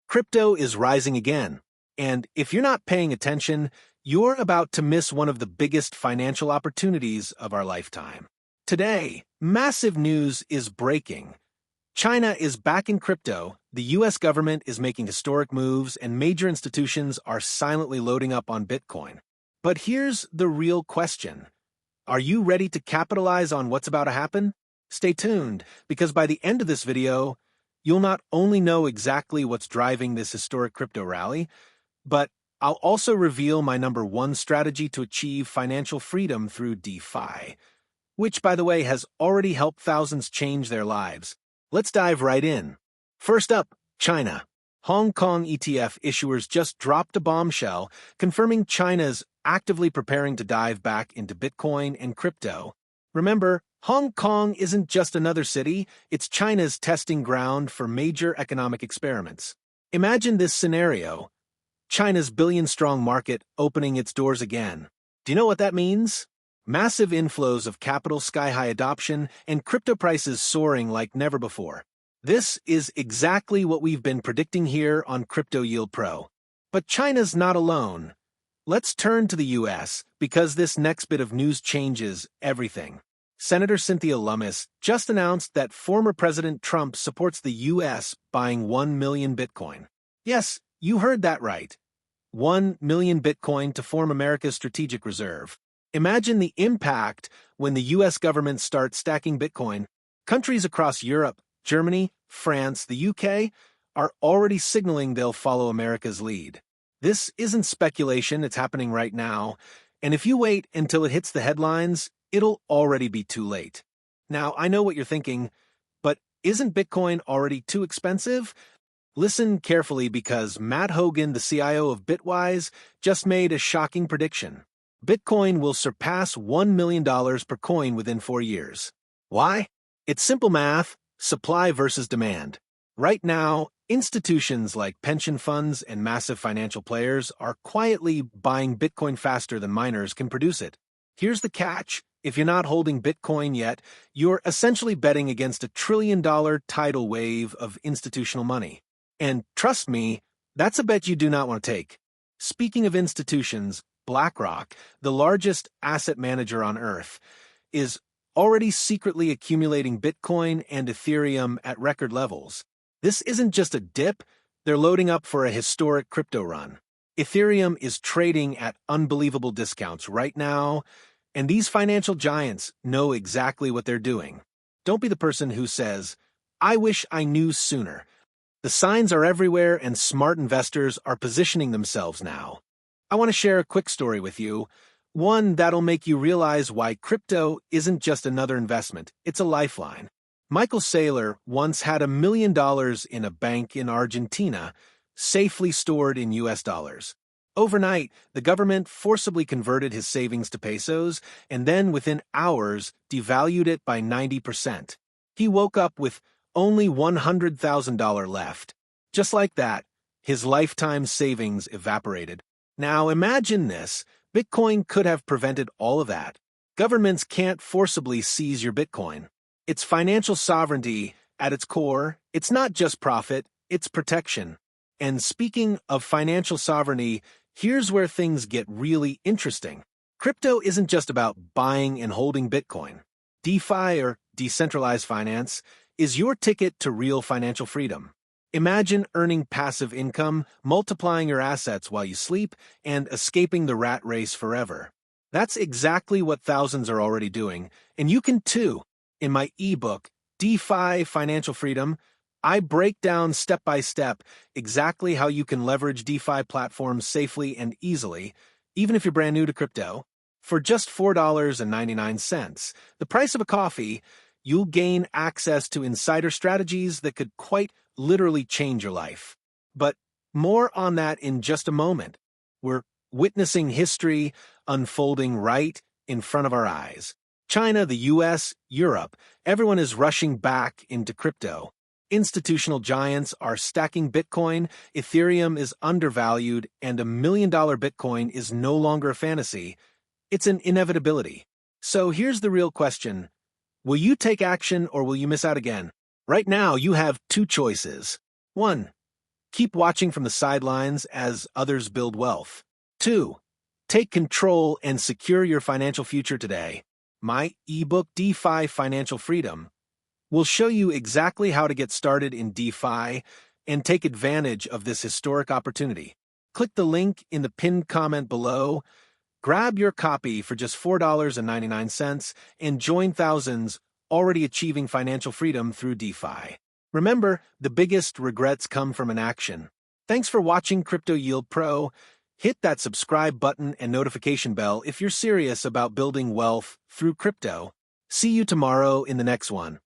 Crypto is rising again. And if you're not paying attention, you're about to miss one of the biggest financial opportunities of our lifetime. Today, massive news is breaking. China is back in crypto, the US government is making historic moves, and major institutions are silently loading up on Bitcoin. But here's the real question. Are you ready to capitalize on what's about to happen? Stay tuned, because by the end of this video, you'll not only know exactly what's driving this historic crypto rally, but I'll also reveal my #1 strategy to achieve financial freedom through DeFi, which, by the way, has already helped thousands change their lives. Let's dive right in. First up, China. Hong Kong ETF issuers just dropped a bombshell, confirming China's actively preparing to dive back into Bitcoin and crypto. Remember, Hong Kong isn't just another city, it's China's testing ground for major economic experiments. Imagine this scenario: China's billion-strong market opening its doors again. Do you know what that means? Massive inflows of capital, sky-high adoption, and crypto prices soaring like never before. This is exactly what we've been predicting here on Crypto Yield Pro. But China's not alone. Let's turn to the US, because this next bit of news changes everything. Senator Cynthia Lummis just announced that former President Trump supports the US buying 1 million Bitcoin. Yes, you heard that right. 1 million Bitcoin to form America's strategic reserve. Imagine the impact when the US government starts stacking Bitcoin. Countries across Europe, Germany, France, the UK are already signaling they'll follow America's lead. This isn't speculation, it's happening right now. And if you wait until it hits the headlines, it'll already be too late. Now, I know what you're thinking, but isn't Bitcoin already too expensive? Listen carefully, because Matt Hogan, the CIO of Bitwise, just made a shocking prediction. Bitcoin will surpass $1 million per coin within 4 years. Why? It's simple math: supply versus demand. Right now, institutions like pension funds and massive financial players are quietly buying Bitcoin faster than miners can produce it. Here's the catch: if you're not holding Bitcoin yet, you're essentially betting against a $1 trillion tidal wave of institutional money. And trust me, that's a bet you do not want to take. Speaking of institutions, BlackRock, the largest asset manager on Earth, is already secretly accumulating Bitcoin and Ethereum at record levels. This isn't just a dip, they're loading up for a historic crypto run. Ethereum is trading at unbelievable discounts right now, and these financial giants know exactly what they're doing. Don't be the person who says, "I wish I knew sooner." The signs are everywhere, and smart investors are positioning themselves now. I want to share a quick story with you, one that'll make you realize why crypto isn't just another investment, it's a lifeline. Michael Saylor once had $1 million in a bank in Argentina, safely stored in US dollars. Overnight, the government forcibly converted his savings to pesos, and then within hours devalued it by 90%. He woke up with only $100,000 left. Just like that, his lifetime savings evaporated. Now imagine this: Bitcoin could have prevented all of that. Governments can't forcibly seize your Bitcoin. It's financial sovereignty at its core. It's not just profit, it's protection. And speaking of financial sovereignty, here's where things get really interesting. Crypto isn't just about buying and holding Bitcoin. DeFi, or Decentralized Finance, is your ticket to real financial freedom. Imagine earning passive income, multiplying your assets while you sleep, and escaping the rat race forever. That's exactly what thousands are already doing, and you can too. In my ebook, DeFi Financial Freedom, I break down step by step exactly how you can leverage DeFi platforms safely and easily, even if you're brand new to crypto. For just $4.99, the price of a coffee, you'll gain access to insider strategies that could quite literally change your life. But more on that in just a moment. We're witnessing history unfolding right in front of our eyes. China, the US, Europe, everyone is rushing back into crypto. Institutional giants are stacking Bitcoin, Ethereum is undervalued, and $1 million Bitcoin is no longer a fantasy. It's an inevitability. So here's the real question: will you take action, or will you miss out again? Right now, you have two choices. 1. Keep watching from the sidelines as others build wealth. 2. Take control and secure your financial future today. My ebook, DeFi Financial Freedom, will show you exactly how to get started in DeFi and take advantage of this historic opportunity. Click the link in the pinned comment below, grab your copy for just $4.99, and join thousands already achieving financial freedom through DeFi. Remember, the biggest regrets come from inaction. Thanks for watching Crypto Yield Pro. Hit that subscribe button and notification bell if you're serious about building wealth through crypto. See you tomorrow in the next one.